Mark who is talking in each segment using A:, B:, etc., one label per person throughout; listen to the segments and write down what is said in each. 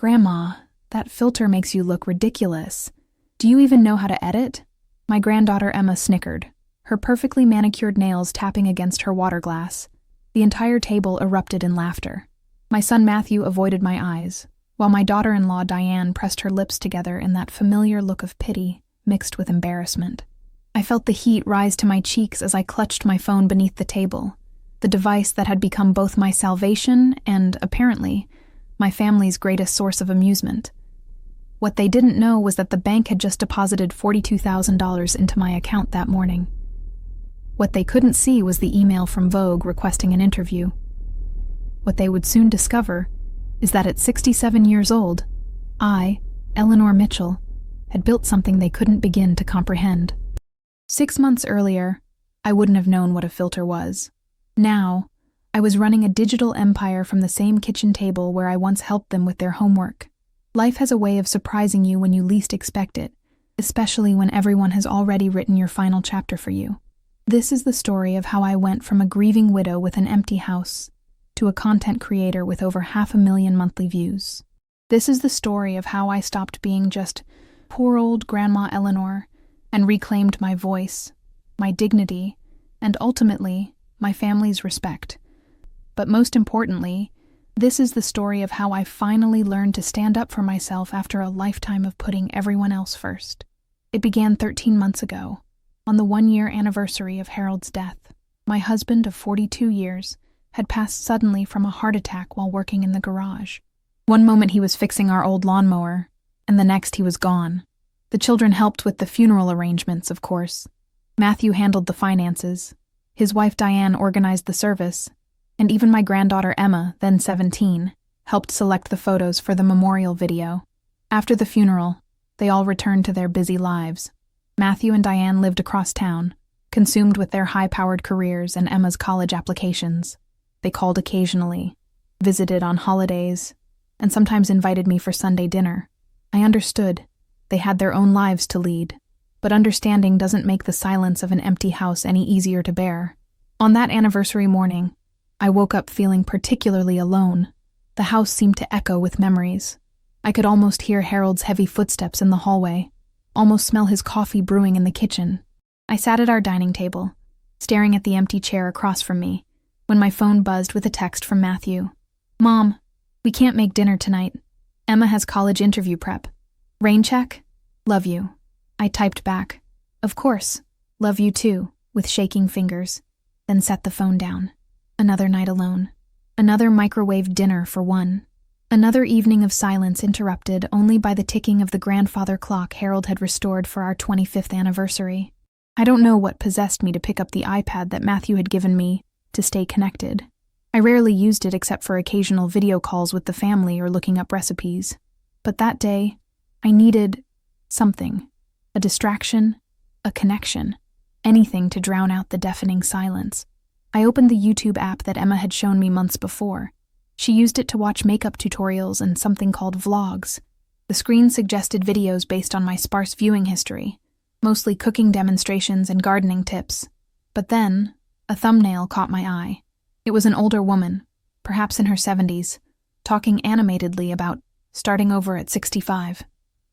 A: "Grandma, that filter makes you look ridiculous. Do you even know how to edit?" My granddaughter Emma snickered, her perfectly manicured nails tapping against her water glass. The entire table erupted in laughter. My son Matthew avoided my eyes, while my daughter-in-law Diane pressed her lips together in that familiar look of pity mixed with embarrassment. I felt the heat rise to my cheeks as I clutched my phone beneath the table, the device that had become both my salvation and, apparently, my family's greatest source of amusement. What they didn't know was that the bank had just deposited $42,000 into my account that morning. What they couldn't see was the email from Vogue requesting an interview. What they would soon discover is that at 67 years old, I, Eleanor Mitchell, had built something they couldn't begin to comprehend. 6 months earlier, I wouldn't have known what a filter was. Now, I was running a digital empire from the same kitchen table where I once helped them with their homework. Life has a way of surprising you when you least expect it, especially when everyone has already written your final chapter for you. This is the story of how I went from a grieving widow with an empty house to a content creator with over 500,000 monthly views. This is the story of how I stopped being just poor old Grandma Eleanor and reclaimed my voice, my dignity, and ultimately, my family's respect. But most importantly, this is the story of how I finally learned to stand up for myself after a lifetime of putting everyone else first. It began 13 months ago, on the 1-year anniversary of Harold's death. My husband of 42 years had passed suddenly from a heart attack while working in the garage. One moment he was fixing our old lawnmower, and the next he was gone. The children helped with the funeral arrangements, of course. Matthew handled the finances. His wife Diane organized the service, and even my granddaughter Emma, then 17, helped select the photos for the memorial video. After the funeral, they all returned to their busy lives. Matthew and Diane lived across town, consumed with their high-powered careers and Emma's college applications. They called occasionally, visited on holidays, and sometimes invited me for Sunday dinner. I understood. They had their own lives to lead, but understanding doesn't make the silence of an empty house any easier to bear. On that anniversary morning, I woke up feeling particularly alone. The house seemed to echo with memories. I could almost hear Harold's heavy footsteps in the hallway, almost smell his coffee brewing in the kitchen. I sat at our dining table, staring at the empty chair across from me, when my phone buzzed with a text from Matthew. "Mom, we can't make dinner tonight. Emma has college interview prep. Rain check? Love you." I typed back, "Of course, love you too," with shaking fingers, then set the phone down. Another night alone. Another microwave dinner for one. Another evening of silence interrupted only by the ticking of the grandfather clock Harold had restored for our 25th anniversary. I don't know what possessed me to pick up the iPad that Matthew had given me to stay connected. I rarely used it except for occasional video calls with the family or looking up recipes. But that day, I needed something. A distraction, a connection, anything to drown out the deafening silence. I opened the YouTube app that Emma had shown me months before. She used it to watch makeup tutorials and something called vlogs. The screen suggested videos based on my sparse viewing history, mostly cooking demonstrations and gardening tips. But then, a thumbnail caught my eye. It was an older woman, perhaps in her 70s, talking animatedly about starting over at 65.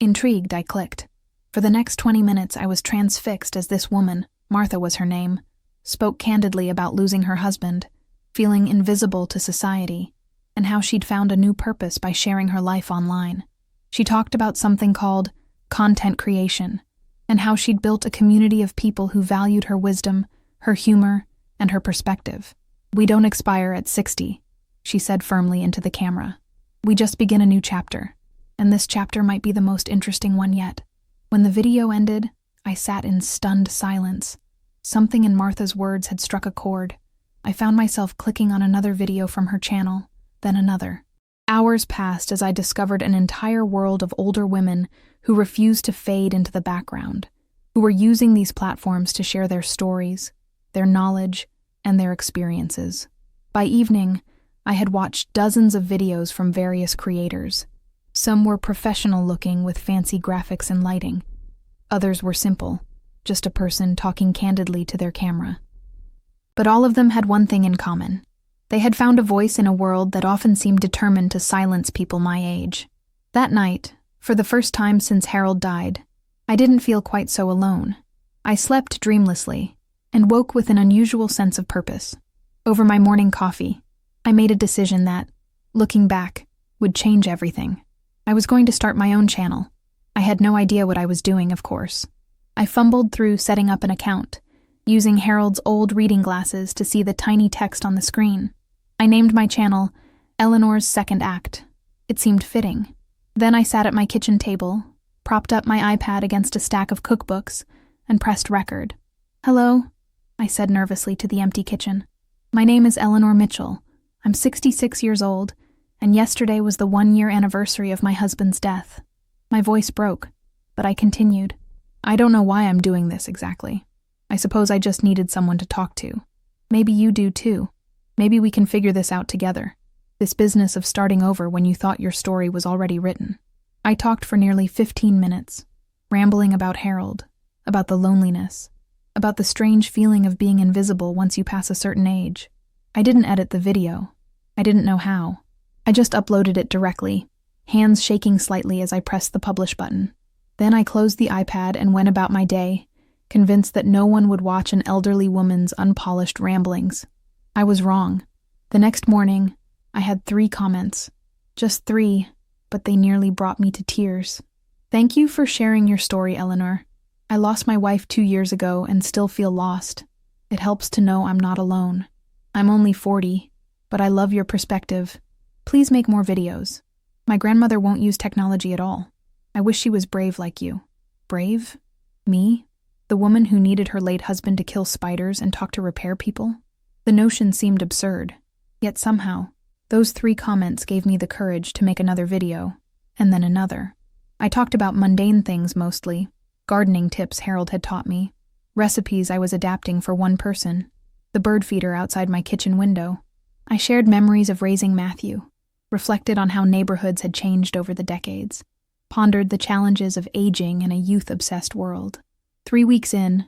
A: Intrigued, I clicked. For the next 20 minutes, I was transfixed as this woman, Martha was her name, spoke candidly about losing her husband, feeling invisible to society, and how she'd found a new purpose by sharing her life online. She talked about something called content creation, and how she'd built a community of people who valued her wisdom, her humor, and her perspective. "We don't expire at 60, she said firmly into the camera. "We just begin a new chapter, and this chapter might be the most interesting one yet." When the video ended, I sat in stunned silence. Something in Martha's words had struck a chord. I found myself clicking on another video from her channel, then another. Hours passed as I discovered an entire world of older women who refused to fade into the background, who were using these platforms to share their stories, their knowledge, and their experiences. By evening, I had watched dozens of videos from various creators. Some were professional-looking with fancy graphics and lighting. Others were simple, just a person talking candidly to their camera. But all of them had one thing in common. They had found a voice in a world that often seemed determined to silence people my age. That night, for the first time since Harold died, I didn't feel quite so alone. I slept dreamlessly and woke with an unusual sense of purpose. Over my morning coffee, I made a decision that, looking back, would change everything. I was going to start my own channel. I had no idea what I was doing, of course. I fumbled through setting up an account, using Harold's old reading glasses to see the tiny text on the screen. I named my channel Eleanor's Second Act. It seemed fitting. Then I sat at my kitchen table, propped up my iPad against a stack of cookbooks, and pressed record. "Hello," I said nervously to the empty kitchen. "My name is Eleanor Mitchell. I'm 66 years old, and yesterday was the 1-year anniversary of my husband's death." My voice broke, but I continued. "I don't know why I'm doing this exactly. I suppose I just needed someone to talk to. Maybe you do too. Maybe we can figure this out together. This business of starting over when you thought your story was already written." I talked for nearly 15 minutes, rambling about Harold, about the loneliness, about the strange feeling of being invisible once you pass a certain age. I didn't edit the video. I didn't know how. I just uploaded it directly, hands shaking slightly as I pressed the publish button. Then I closed the iPad and went about my day, convinced that no one would watch an elderly woman's unpolished ramblings. I was wrong. The next morning, I had 3 comments. Just 3, but they nearly brought me to tears. "Thank you for sharing your story, Eleanor. I lost my wife 2 years ago and still feel lost. It helps to know I'm not alone. I'm only 40, but I love your perspective. Please make more videos. My grandmother won't use technology at all. I wish she was brave like you." Brave? Me? The woman who needed her late husband to kill spiders and talk to repair people? The notion seemed absurd. Yet somehow, those 3 comments gave me the courage to make another video, and then another. I talked about mundane things mostly, gardening tips Harold had taught me, recipes I was adapting for one person, the bird feeder outside my kitchen window. I shared memories of raising Matthew, reflected on how neighborhoods had changed over the decades, pondered the challenges of aging in a youth-obsessed world. 3 weeks in,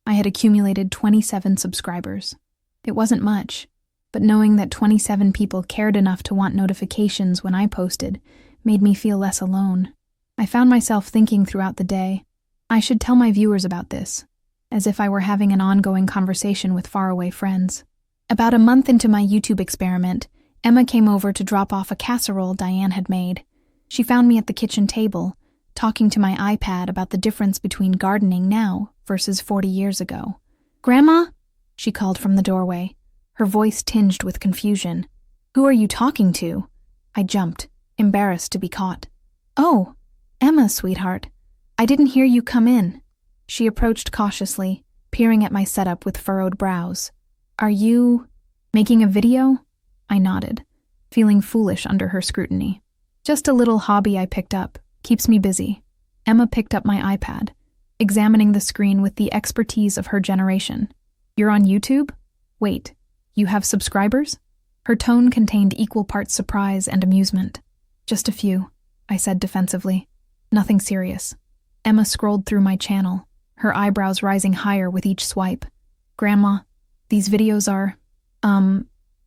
A: I had accumulated 27 subscribers. It wasn't much, but knowing that 27 people cared enough to want notifications when I posted made me feel less alone. I found myself thinking throughout the day, I should tell my viewers about this, as if I were having an ongoing conversation with faraway friends. About a month into my YouTube experiment, Emma came over to drop off a casserole Diane had made. She found me at the kitchen table, talking to my iPad about the difference between gardening now versus 40 years ago. "Grandma?" she called from the doorway, her voice tinged with confusion. "Who are you talking to?" I jumped, embarrassed to be caught. "Oh, Emma, sweetheart. I didn't hear you come in." She approached cautiously, peering at my setup with furrowed brows. "Are you making a video?" I nodded, feeling foolish under her scrutiny. "Just a little hobby I picked up. Keeps me busy." Emma picked up my iPad, examining the screen with the expertise of her generation. "You're on YouTube? Wait, you have subscribers?" Her tone contained equal parts surprise and amusement. "Just a few," I said defensively. "Nothing serious." Emma scrolled through my channel, her eyebrows rising higher with each swipe. "Grandma, these videos are,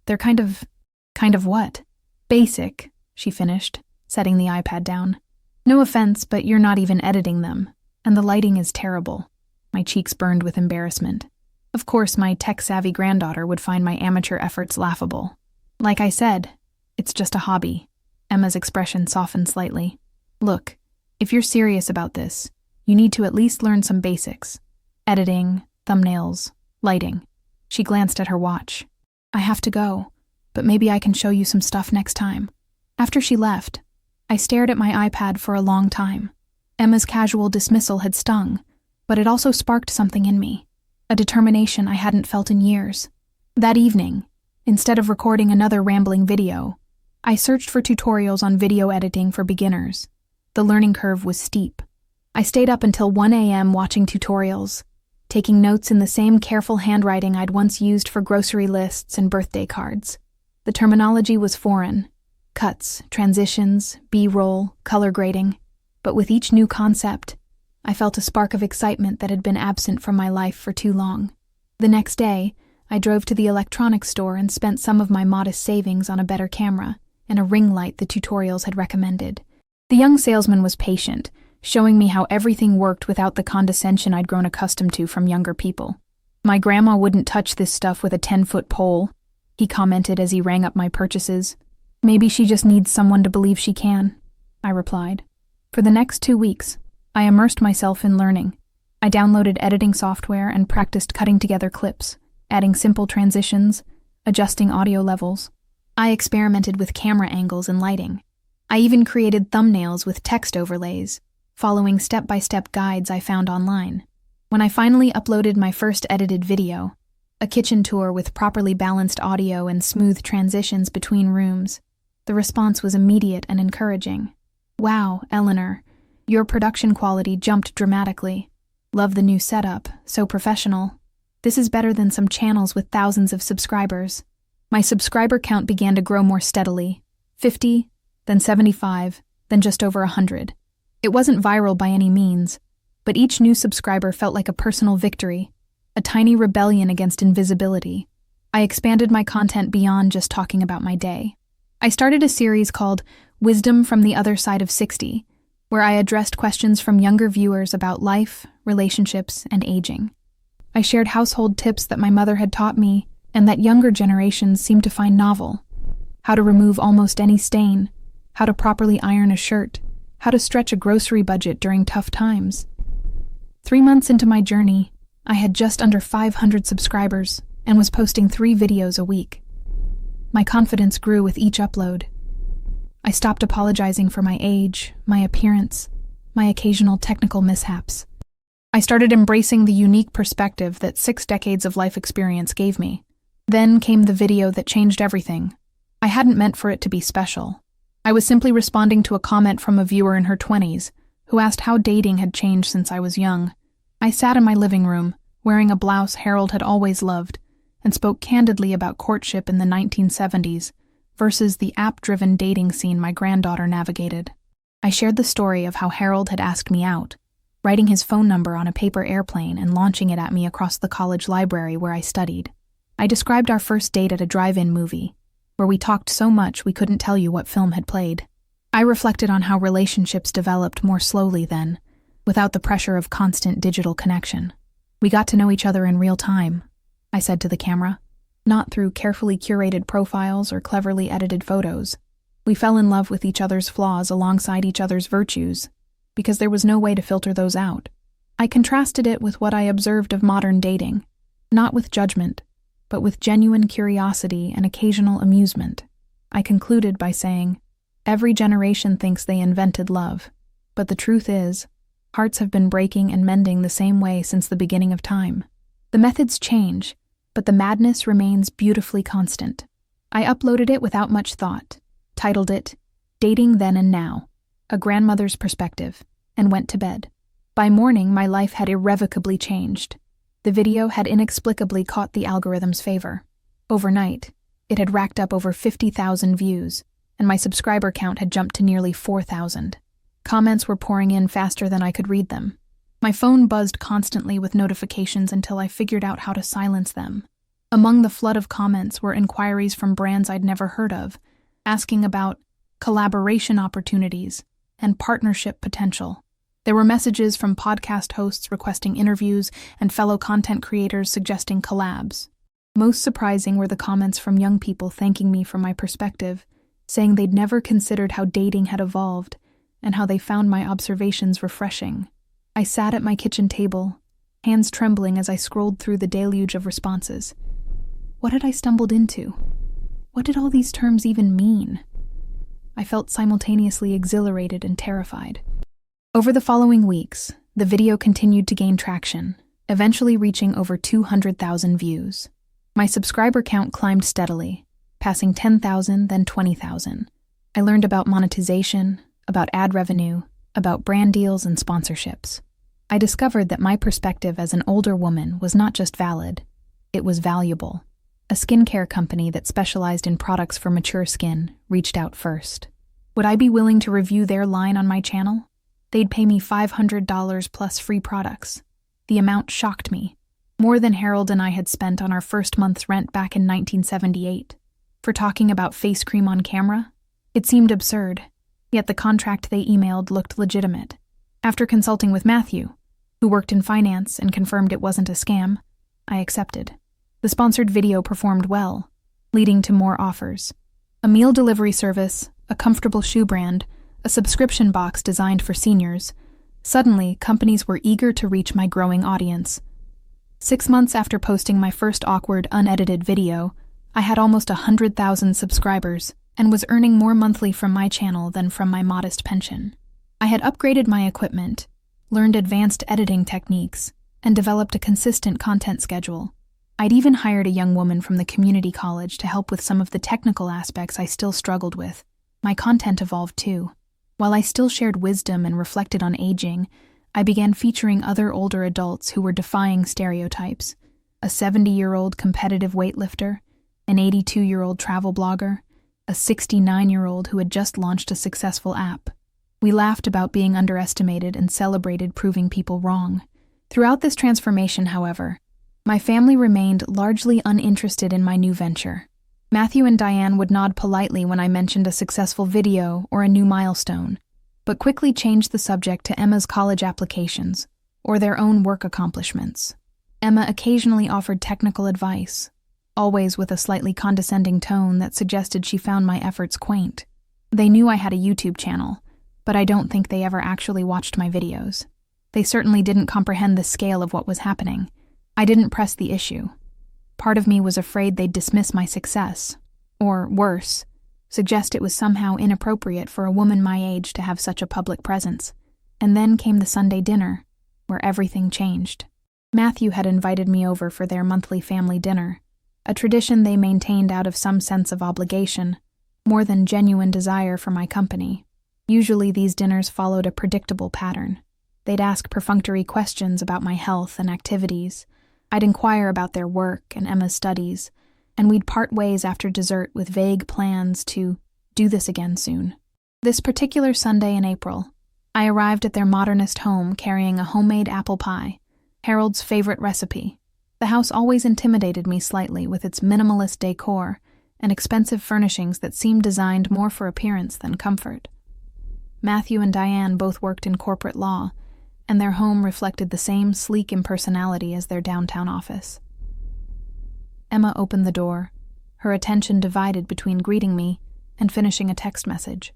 A: they're kind of what?" "Basic," she finished, setting the iPad down. "No offense, but you're not even editing them, and the lighting is terrible." My cheeks burned with embarrassment. Of course, my tech-savvy granddaughter would find my amateur efforts laughable. "Like I said, it's just a hobby." Emma's expression softened slightly. "Look, if you're serious about this, you need to at least learn some basics. Editing, thumbnails, lighting." She glanced at her watch. "I have to go, but maybe I can show you some stuff next time." After she left, I stared at my iPad for a long time. Emma's casual dismissal had stung, but it also sparked something in me, a determination I hadn't felt in years. That evening, instead of recording another rambling video, I searched for tutorials on video editing for beginners. The learning curve was steep. I stayed up until 1 a.m. watching tutorials, taking notes in the same careful handwriting I'd once used for grocery lists and birthday cards. The terminology was foreign: cuts, transitions, B-roll, color grading. But with each new concept, I felt a spark of excitement that had been absent from my life for too long. The next day, I drove to the electronics store and spent some of my modest savings on a better camera and a ring light the tutorials had recommended. The young salesman was patient, showing me how everything worked without the condescension I'd grown accustomed to from younger people. "My grandma wouldn't touch this stuff with a 10-foot pole," he commented as he rang up my purchases. "Maybe she just needs someone to believe she can," I replied. For the next 2 weeks, I immersed myself in learning. I downloaded editing software and practiced cutting together clips, adding simple transitions, adjusting audio levels. I experimented with camera angles and lighting. I even created thumbnails with text overlays, following step-by-step guides I found online. When I finally uploaded my first edited video, a kitchen tour with properly balanced audio and smooth transitions between rooms, the response was immediate and encouraging. "Wow, Eleanor, your production quality jumped dramatically. Love the new setup, so professional. This is better than some channels with thousands of subscribers." My subscriber count began to grow more steadily, 50, then 75, then just over 100. It wasn't viral by any means, but each new subscriber felt like a personal victory, a tiny rebellion against invisibility. I expanded my content beyond just talking about my day. I started a series called Wisdom from the Other Side of 60, where I addressed questions from younger viewers about life, relationships, and aging. I shared household tips that my mother had taught me and that younger generations seem to find novel. How to remove almost any stain, how to properly iron a shirt, how to stretch a grocery budget during tough times. 3 months into my journey, I had just under 500 subscribers and was posting 3 videos a week. My confidence grew with each upload. I stopped apologizing for my age, my appearance, my occasional technical mishaps. I started embracing the unique perspective that 6 decades of life experience gave me. Then came the video that changed everything. I hadn't meant for it to be special. I was simply responding to a comment from a viewer in her 20s who asked how dating had changed since I was young. I sat in my living room, wearing a blouse Harold had always loved, and spoke candidly about courtship in the 1970s versus the app-driven dating scene my granddaughter navigated. I shared the story of how Harold had asked me out, writing his phone number on a paper airplane and launching it at me across the college library where I studied. I described our first date at a drive-in movie, where we talked so much we couldn't tell you what film had played. I reflected on how relationships developed more slowly then, without the pressure of constant digital connection. "We got to know each other in real time," I said to the camera, "not through carefully curated profiles or cleverly edited photos. We fell in love with each other's flaws alongside each other's virtues, because there was no way to filter those out." I contrasted it with what I observed of modern dating, not with judgment, but with genuine curiosity and occasional amusement. I concluded by saying, "Every generation thinks they invented love, but the truth is, hearts have been breaking and mending the same way since the beginning of time. The methods change, but the madness remains beautifully constant." I uploaded it without much thought, titled it, "Dating Then and Now, A Grandmother's Perspective," and went to bed. By morning, my life had irrevocably changed. The video had inexplicably caught the algorithm's favor. Overnight, it had racked up over 50,000 views, and my subscriber count had jumped to nearly 4,000. Comments were pouring in faster than I could read them. My phone buzzed constantly with notifications until I figured out how to silence them. Among the flood of comments were inquiries from brands I'd never heard of, asking about collaboration opportunities and partnership potential. There were messages from podcast hosts requesting interviews and fellow content creators suggesting collabs. Most surprising were the comments from young people thanking me for my perspective, saying they'd never considered how dating had evolved and how they found my observations refreshing. I sat at my kitchen table, hands trembling as I scrolled through the deluge of responses. What had I stumbled into? What did all these terms even mean? I felt simultaneously exhilarated and terrified. Over the following weeks, the video continued to gain traction, eventually reaching over 200,000 views. My subscriber count climbed steadily, passing 10,000, then 20,000. I learned about monetization, about ad revenue, about brand deals and sponsorships. I discovered that my perspective as an older woman was not just valid, it was valuable. A skincare company that specialized in products for mature skin reached out first. Would I be willing to review their line on my channel? They'd pay me $500 plus free products. The amount shocked me, more than Harold and I had spent on our first month's rent back in 1978. For talking about face cream on camera? It seemed absurd, yet the contract they emailed looked legitimate. After consulting with Matthew, who worked in finance and confirmed it wasn't a scam, I accepted. The sponsored video performed well, leading to more offers. A meal delivery service, a comfortable shoe brand, a subscription box designed for seniors. Suddenly, companies were eager to reach my growing audience. 6 months after posting my first awkward, unedited video, I had almost 100,000 subscribers and was earning more monthly from my channel than from my modest pension. I had upgraded my equipment, learned advanced editing techniques, and developed a consistent content schedule. I'd even hired a young woman from the community college to help with some of the technical aspects I still struggled with. My content evolved too. While I still shared wisdom and reflected on aging, I began featuring other older adults who were defying stereotypes. A 70-year-old competitive weightlifter, an 82-year-old travel blogger, a 69-year-old who had just launched a successful app. We laughed about being underestimated and celebrated proving people wrong. Throughout this transformation, however, my family remained largely uninterested in my new venture. Matthew and Diane would nod politely when I mentioned a successful video or a new milestone, but quickly changed the subject to Emma's college applications or their own work accomplishments. Emma occasionally offered technical advice, always with a slightly condescending tone that suggested she found my efforts quaint. They knew I had a YouTube channel, but I don't think they ever actually watched my videos. They certainly didn't comprehend the scale of what was happening. I didn't press the issue. Part of me was afraid they'd dismiss my success, or worse, suggest it was somehow inappropriate for a woman my age to have such a public presence. And then came the Sunday dinner, where everything changed. Matthew had invited me over for their monthly family dinner, a tradition they maintained out of some sense of obligation, more than genuine desire for my company. Usually these dinners followed a predictable pattern. They'd ask perfunctory questions about my health and activities. I'd inquire about their work and Emma's studies, and we'd part ways after dessert with vague plans to do this again soon. This particular Sunday in April, I arrived at their modernist home carrying a homemade apple pie, Harold's favorite recipe. The house always intimidated me slightly with its minimalist decor and expensive furnishings that seemed designed more for appearance than comfort. Matthew and Diane both worked in corporate law, and their home reflected the same sleek impersonality as their downtown office. Emma opened the door, her attention divided between greeting me and finishing a text message.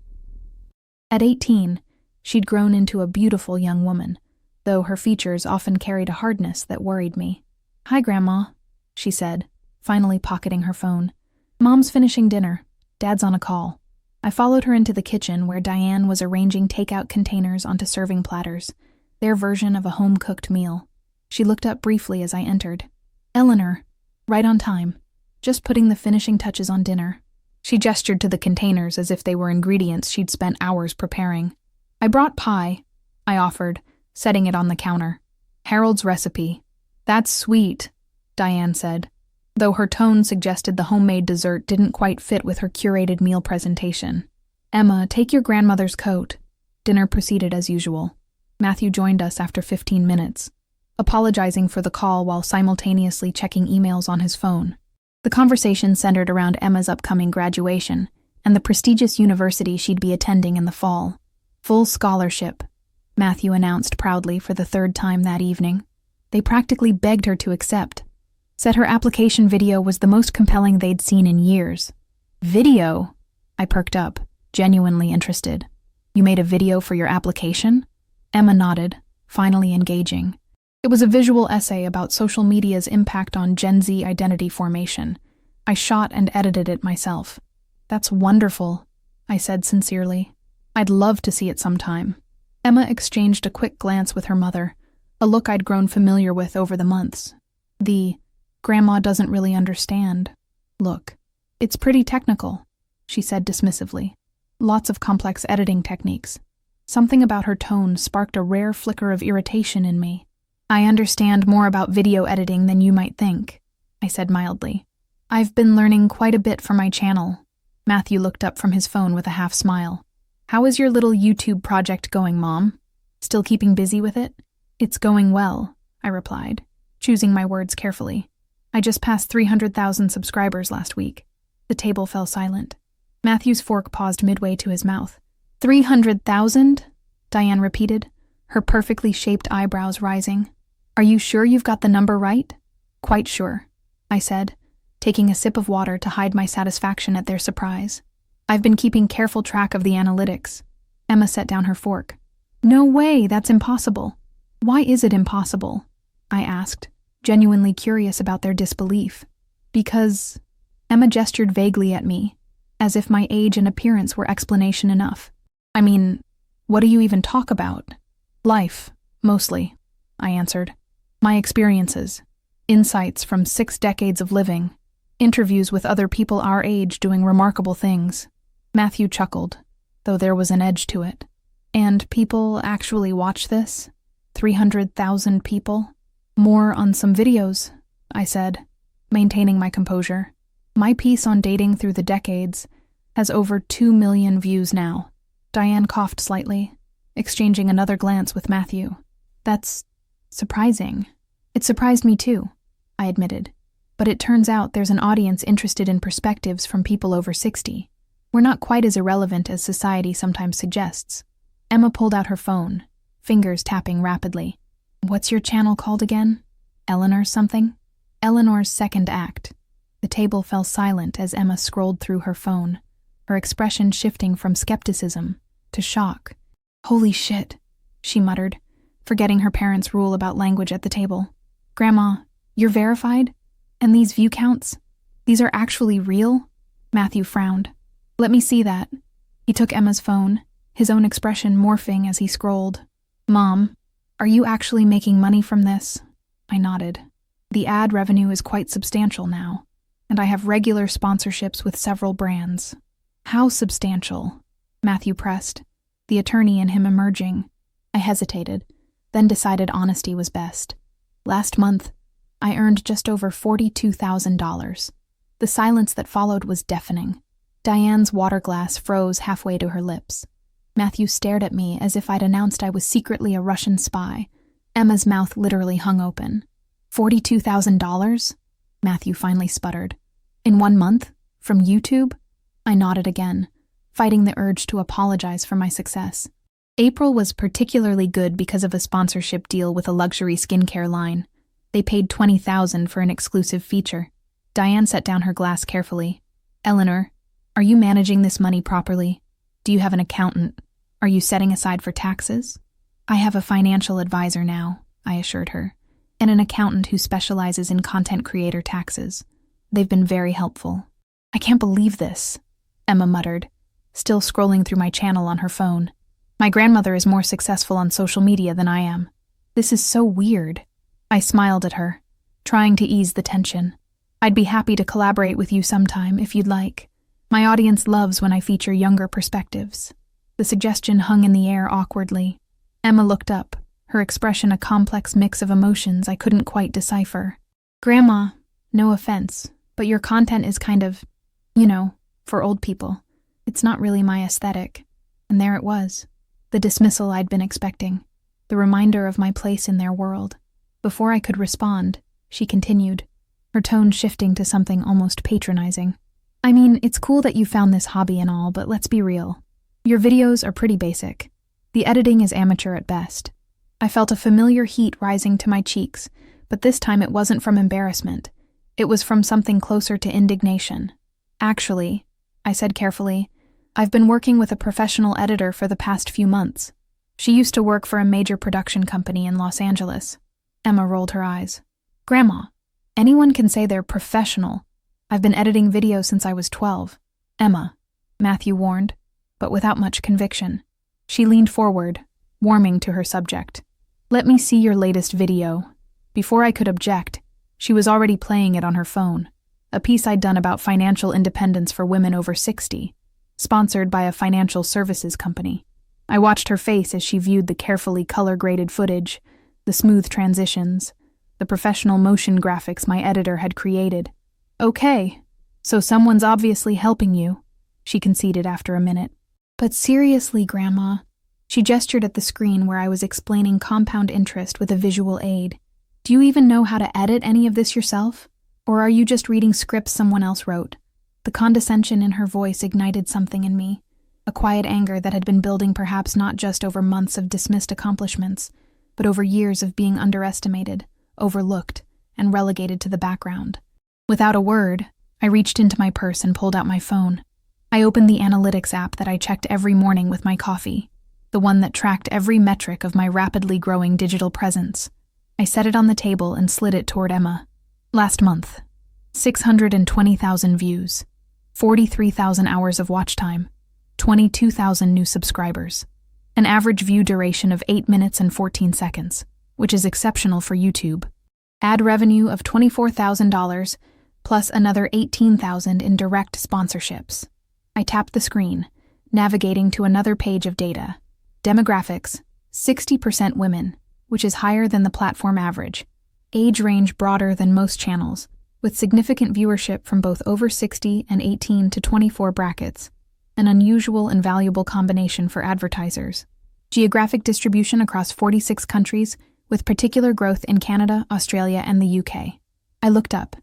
A: At 18, she'd grown into a beautiful young woman, though her features often carried a hardness that worried me. "Hi, Grandma," she said, finally pocketing her phone. "Mom's finishing dinner. Dad's on a call." I followed her into the kitchen where Diane was arranging takeout containers onto serving platters, their version of a home-cooked meal. She looked up briefly as I entered. "Eleanor, right on time. Just putting the finishing touches on dinner." She gestured to the containers as if they were ingredients she'd spent hours preparing. "I brought pie," I offered, setting it on the counter. "Harold's recipe." "That's sweet," Diane said, though her tone suggested the homemade dessert didn't quite fit with her curated meal presentation. "Emma, take your grandmother's coat." Dinner proceeded as usual. Matthew joined us after 15 minutes, apologizing for the call while simultaneously checking emails on his phone. The conversation centered around Emma's upcoming graduation and the prestigious university she'd be attending in the fall. "Full scholarship," Matthew announced proudly for the 3rd time that evening. They practically begged her to accept. Said her application video was the most compelling they'd seen in years. "Video?" I perked up, genuinely interested. "You made a video for your application?" Emma nodded, finally engaging. It was a visual essay about social media's impact on Gen Z identity formation. I shot and edited it myself. "That's wonderful," I said sincerely. "I'd love to see it sometime." Emma exchanged a quick glance with her mother, a look I'd grown familiar with over the months. The "Grandma doesn't really understand" look. "It's pretty technical," she said dismissively. "Lots of complex editing techniques." Something about her tone sparked a rare flicker of irritation in me. "I understand more about video editing than you might think," I said mildly. "I've been learning quite a bit for my channel." Matthew looked up from his phone with a half smile. "How is your little YouTube project going, Mom? Still keeping busy with it?" "It's going well," I replied, choosing my words carefully. "I just passed 300,000 subscribers last week." The table fell silent. Matthew's fork paused midway to his mouth. $300,000? Diane repeated, her perfectly shaped eyebrows rising. Are you sure you've got the number right? Quite sure, I said, taking a sip of water to hide my satisfaction at their surprise. I've been keeping careful track of the analytics. Emma set down her fork. No way, that's impossible. Why is it impossible? I asked, genuinely curious about their disbelief. Because Emma gestured vaguely at me, as if my age and appearance were explanation enough. I mean, what do you even talk about? Life, mostly, I answered. My experiences, insights from 6 decades of living, interviews with other people our age doing remarkable things. Matthew chuckled, though there was an edge to it. And people actually watch this? 300,000 people? More on some videos, I said, maintaining my composure. My piece on dating through the decades has over 2 million views now. Diane coughed slightly, exchanging another glance with Matthew. That's surprising. It surprised me too, I admitted. But it turns out there's an audience interested in perspectives from people over 60. We're not quite as irrelevant as society sometimes suggests. Emma pulled out her phone, fingers tapping rapidly. What's your channel called again? Eleanor something? Eleanor's Second Act. The table fell silent as Emma scrolled through her phone, her expression shifting from skepticism to shock. Holy shit, she muttered, forgetting her parents' rule about language at the table. Grandma, you're verified? And these view counts? These are actually real? Matthew frowned. Let me see that. He took Emma's phone, his own expression morphing as he scrolled. Mom, are you actually making money from this? I nodded. The ad revenue is quite substantial now, and I have regular sponsorships with several brands. How substantial? Matthew pressed, the attorney in him emerging. I hesitated, then decided honesty was best. Last month, I earned just over $42,000. The silence that followed was deafening. Diane's water glass froze halfway to her lips. Matthew stared at me as if I'd announced I was secretly a Russian spy. Emma's mouth literally hung open. $42,000? Matthew finally sputtered. In 1 month? From YouTube? I nodded again, fighting the urge to apologize for my success. April was particularly good because of a sponsorship deal with a luxury skincare line. They paid $20,000 for an exclusive feature. Diane set down her glass carefully. Eleanor, are you managing this money properly? Do you have an accountant? Are you setting aside for taxes? I have a financial advisor now, I assured her, and an accountant who specializes in content creator taxes. They've been very helpful. I can't believe this, Emma muttered, still scrolling through my channel on her phone. My grandmother is more successful on social media than I am. This is so weird. I smiled at her, trying to ease the tension. I'd be happy to collaborate with you sometime if you'd like. My audience loves when I feature younger perspectives. The suggestion hung in the air awkwardly. Emma looked up, her expression a complex mix of emotions I couldn't quite decipher. Grandma, no offense, but your content is kind of, for old people. It's not really my aesthetic. And there it was. The dismissal I'd been expecting. The reminder of my place in their world. Before I could respond, she continued, her tone shifting to something almost patronizing. I mean, it's cool that you found this hobby and all, but let's be real. Your videos are pretty basic. The editing is amateur at best. I felt a familiar heat rising to my cheeks, but this time it wasn't from embarrassment. It was from something closer to indignation. Actually, I said carefully, I've been working with a professional editor for the past few months. She used to work for a major production company in Los Angeles. Emma rolled her eyes. Grandma, anyone can say they're professional. I've been editing videos since I was 12. Emma, Matthew warned, but without much conviction. She leaned forward, warming to her subject. Let me see your latest video. Before I could object, she was already playing it on her phone. A piece I'd done about financial independence for women over 60, sponsored by a financial services company. I watched her face as she viewed the carefully color-graded footage, the smooth transitions, the professional motion graphics my editor had created. Okay, so someone's obviously helping you, she conceded after a minute. But seriously, Grandma, she gestured at the screen where I was explaining compound interest with a visual aid. Do you even know how to edit any of this yourself? Or are you just reading scripts someone else wrote? The condescension in her voice ignited something in me, a a quiet anger that had been building perhaps not just over months of dismissed accomplishments, but over years of being underestimated, overlooked, and relegated to the background. Without a word, I reached into my purse and pulled out my phone. I opened the analytics app that I checked every morning with my coffee, the one that tracked every metric of my rapidly growing digital presence. I set it on the table and slid it toward Emma. Last month, 620,000 views, 43,000 hours of watch time, 22,000 new subscribers, an average view duration of 8 minutes and 14 seconds, which is exceptional for YouTube. Ad revenue of $24,000, plus another $18,000 in direct sponsorships. I tapped the screen, navigating to another page of data. Demographics, 60% women, which is higher than the platform average. Age range broader than most channels, with significant viewership from both over 60 and 18 to 24 brackets, an unusual and valuable combination for advertisers. Geographic distribution across 46 countries, with particular growth in Canada, Australia, and the UK. I looked up,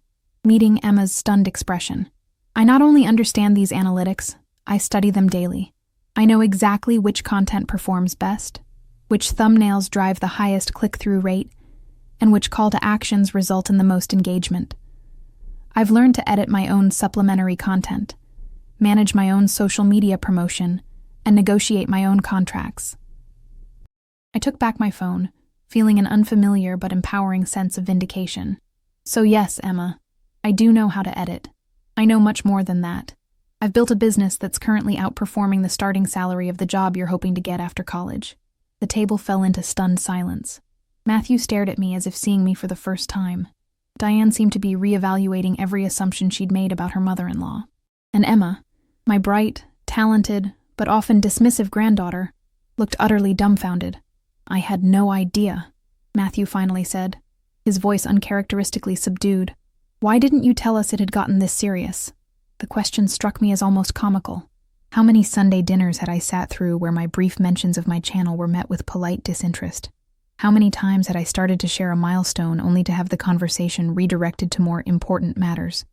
A: meeting Emma's stunned expression. I not only understand these analytics, I study them daily. I know exactly which content performs best, which thumbnails drive the highest click-through rate, and which call to actions result in the most engagement. I've learned to edit my own supplementary content, manage my own social media promotion, and negotiate my own contracts. I took back my phone, feeling an unfamiliar but empowering sense of vindication. So yes, Emma, I do know how to edit. I know much more than that. I've built a business that's currently outperforming the starting salary of the job you're hoping to get after college. The table fell into stunned silence. Matthew stared at me as if seeing me for the first time. Diane seemed to be reevaluating every assumption she'd made about her mother-in-law. And Emma, my bright, talented, but often dismissive granddaughter, looked utterly dumbfounded. I had no idea, Matthew finally said, his voice uncharacteristically subdued. Why didn't you tell us it had gotten this serious? The question struck me as almost comical. How many Sunday dinners had I sat through where my brief mentions of my channel were met with polite disinterest? How many times had I started to share a milestone only to have the conversation redirected to more important matters?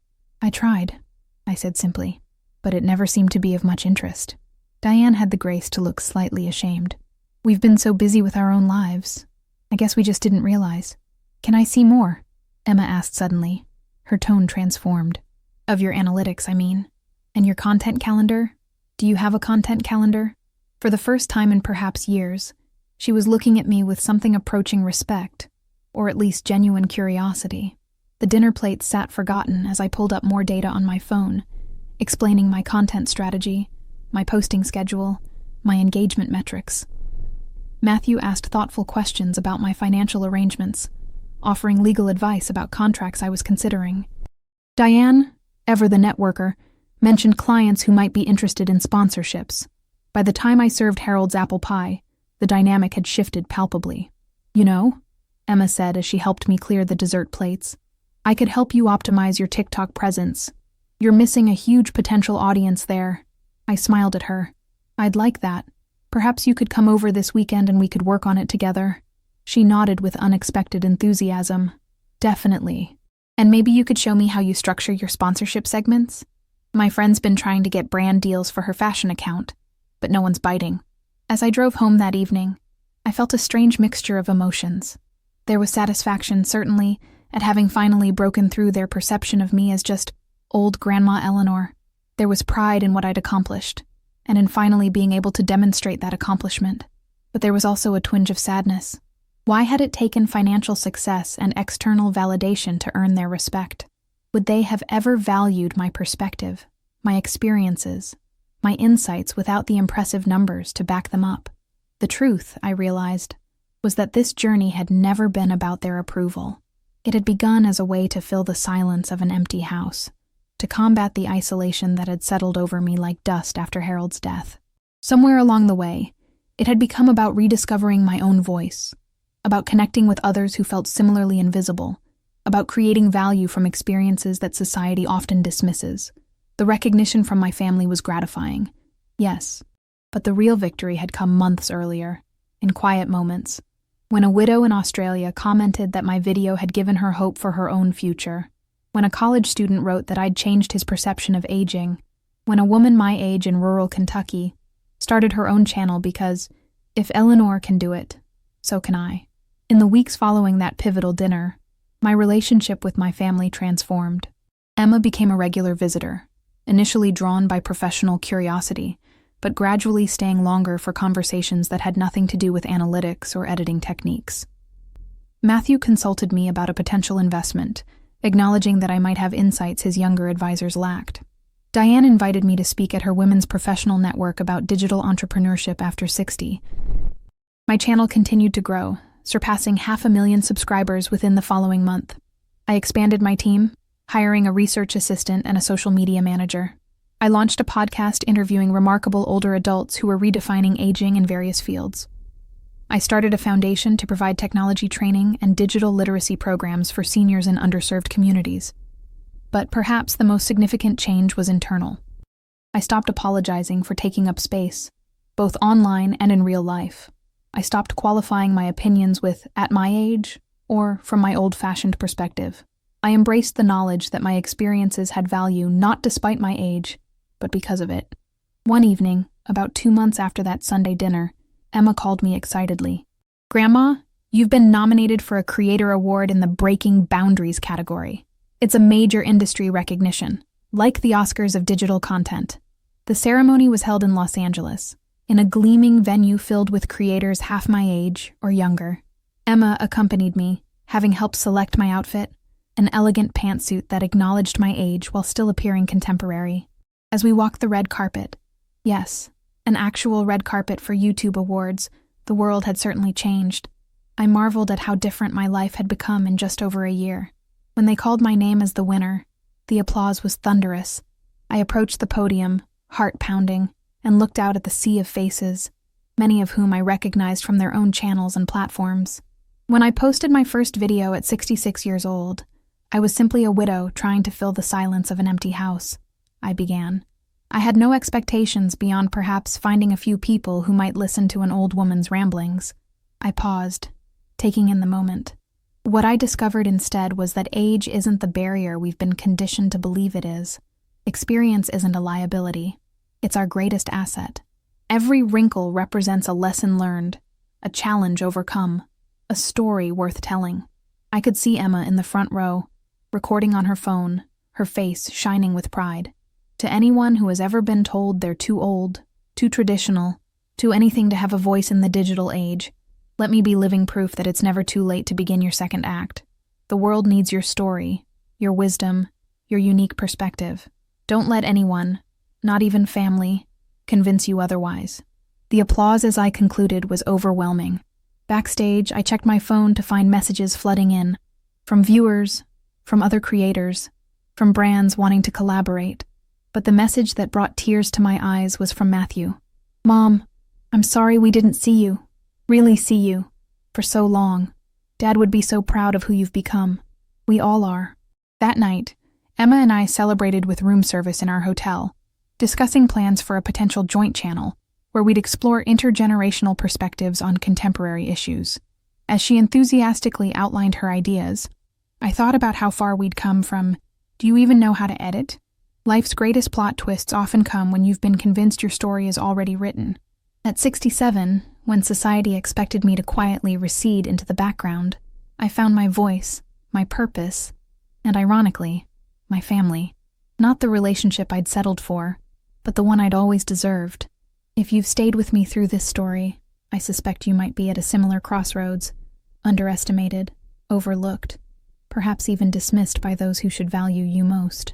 A: I tried, I said simply, but it never seemed to be of much interest. Diane had the grace to look slightly ashamed. We've been so busy with our own lives. I guess we just didn't realize. Can I see more? Emma asked suddenly, her tone transformed. Of your analytics, I mean. And your content calendar? Do you have a content calendar? For the first time in perhaps years, she was looking at me with something approaching respect, or at least genuine curiosity. The dinner plate sat forgotten as I pulled up more data on my phone, explaining my content strategy, my posting schedule, my engagement metrics. Matthew asked thoughtful questions about my financial arrangements, offering legal advice about contracts I was considering. Diane, ever the networker, mentioned clients who might be interested in sponsorships. By the time I served Harold's apple pie, the dynamic had shifted palpably. You know, Emma said as she helped me clear the dessert plates, I could help you optimize your TikTok presence. You're missing a huge potential audience there. I smiled at her. I'd like that. Perhaps you could come over this weekend and we could work on it together. She nodded with unexpected enthusiasm. Definitely. And maybe you could show me how you structure your sponsorship segments? My friend's been trying to get brand deals for her fashion account, but no one's biting. As I drove home that evening, I felt a strange mixture of emotions. There was satisfaction, certainly, at having finally broken through their perception of me as just old Grandma Eleanor. There was pride in what I'd accomplished, and in finally being able to demonstrate that accomplishment. But there was also a twinge of sadness. Why had it taken financial success and external validation to earn their respect? Would they have ever valued my perspective, my experiences, my insights without the impressive numbers to back them up? The truth, I realized, was that this journey had never been about their approval. It had begun as a way to fill the silence of an empty house, to combat the isolation that had settled over me like dust after Harold's death. Somewhere along the way, it had become about rediscovering my own voice, about connecting with others who felt similarly invisible, about creating value from experiences that society often dismisses. The recognition from my family was gratifying, yes, but the real victory had come months earlier, in quiet moments, when a widow in Australia commented that my video had given her hope for her own future, when a college student wrote that I'd changed his perception of aging, when a woman my age in rural Kentucky started her own channel because if Eleanor can do it, so can I. In the weeks following that pivotal dinner, my relationship with my family transformed. Emma became a regular visitor, initially drawn by professional curiosity, but gradually staying longer for conversations that had nothing to do with analytics or editing techniques. Matthew consulted me about a potential investment, acknowledging that I might have insights his younger advisors lacked. Diane invited me to speak at her women's professional network about digital entrepreneurship after 60. My channel continued to grow, surpassing 500,000 subscribers within the following month. I expanded my team, hiring a research assistant and a social media manager. I launched a podcast interviewing remarkable older adults who were redefining aging in various fields. I started a foundation to provide technology training and digital literacy programs for seniors in underserved communities. But perhaps the most significant change was internal. I stopped apologizing for taking up space, both online and in real life. I stopped qualifying my opinions with "at my age" or "from my old-fashioned perspective." I embraced the knowledge that my experiences had value not despite my age, but because of it. One evening, about 2 months after that Sunday dinner, Emma called me excitedly. "Grandma, you've been nominated for a Creator Award in the Breaking Boundaries category. It's a major industry recognition, like the Oscars of digital content." The ceremony was held in Los Angeles, in a gleaming venue filled with creators half my age or younger. Emma accompanied me, having helped select my outfit, an elegant pantsuit that acknowledged my age while still appearing contemporary. As we walked the red carpet, yes, an actual red carpet for YouTube awards, the world had certainly changed. I marveled at how different my life had become in just over a year. When they called my name as the winner, the applause was thunderous. I approached the podium, heart pounding, and looked out at the sea of faces, many of whom I recognized from their own channels and platforms. When I posted my first video at 66 years old, I was simply a widow trying to fill the silence of an empty house. I began. I had no expectations beyond perhaps finding a few people who might listen to an old woman's ramblings. I paused, taking in the moment. What I discovered instead was that age isn't the barrier we've been conditioned to believe it is. Experience isn't a liability. It's our greatest asset. Every wrinkle represents a lesson learned, a challenge overcome, a story worth telling. I could see Emma in the front row, recording on her phone, her face shining with pride. To anyone who has ever been told they're too old, too traditional, too anything to have a voice in the digital age, let me be living proof that it's never too late to begin your second act. The world needs your story, your wisdom, your unique perspective. Don't let anyone, not even family, convince you otherwise. The applause as I concluded was overwhelming. Backstage, I checked my phone to find messages flooding in, from viewers, from other creators, from brands wanting to collaborate. But the message that brought tears to my eyes was from Matthew. "Mom, I'm sorry we didn't see you, really see you, for so long. Dad would be so proud of who you've become. We all are." That night, Emma and I celebrated with room service in our hotel, discussing plans for a potential joint channel where we'd explore intergenerational perspectives on contemporary issues. As she enthusiastically outlined her ideas, I thought about how far we'd come from, "Do you even know how to edit?" Life's greatest plot twists often come when you've been convinced your story is already written. At 67, when society expected me to quietly recede into the background, I found my voice, my purpose, and ironically, my family. Not the relationship I'd settled for, but the one I'd always deserved. If you've stayed with me through this story, I suspect you might be at a similar crossroads, underestimated, overlooked, perhaps even dismissed by those who should value you most.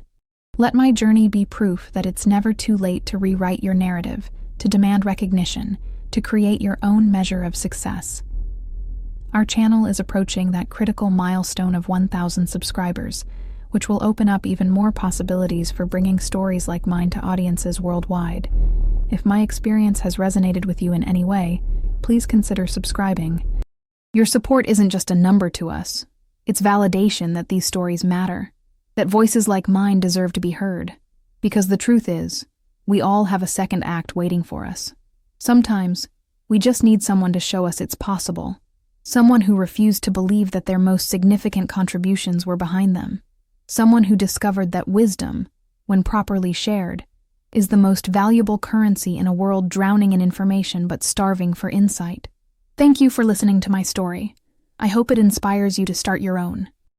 A: Let my journey be proof that it's never too late to rewrite your narrative, to demand recognition, to create your own measure of success. Our channel is approaching that critical milestone of 1,000 subscribers, which will open up even more possibilities for bringing stories like mine to audiences worldwide. If my experience has resonated with you in any way, please consider subscribing. Your support isn't just a number to us. It's validation that these stories matter, that voices like mine deserve to be heard. Because the truth is, we all have a second act waiting for us. Sometimes, we just need someone to show us it's possible. Someone who refused to believe that their most significant contributions were behind them. Someone who discovered that wisdom, when properly shared, is the most valuable currency in a world drowning in information but starving for insight. Thank you for listening to my story. I hope it inspires you to start your own.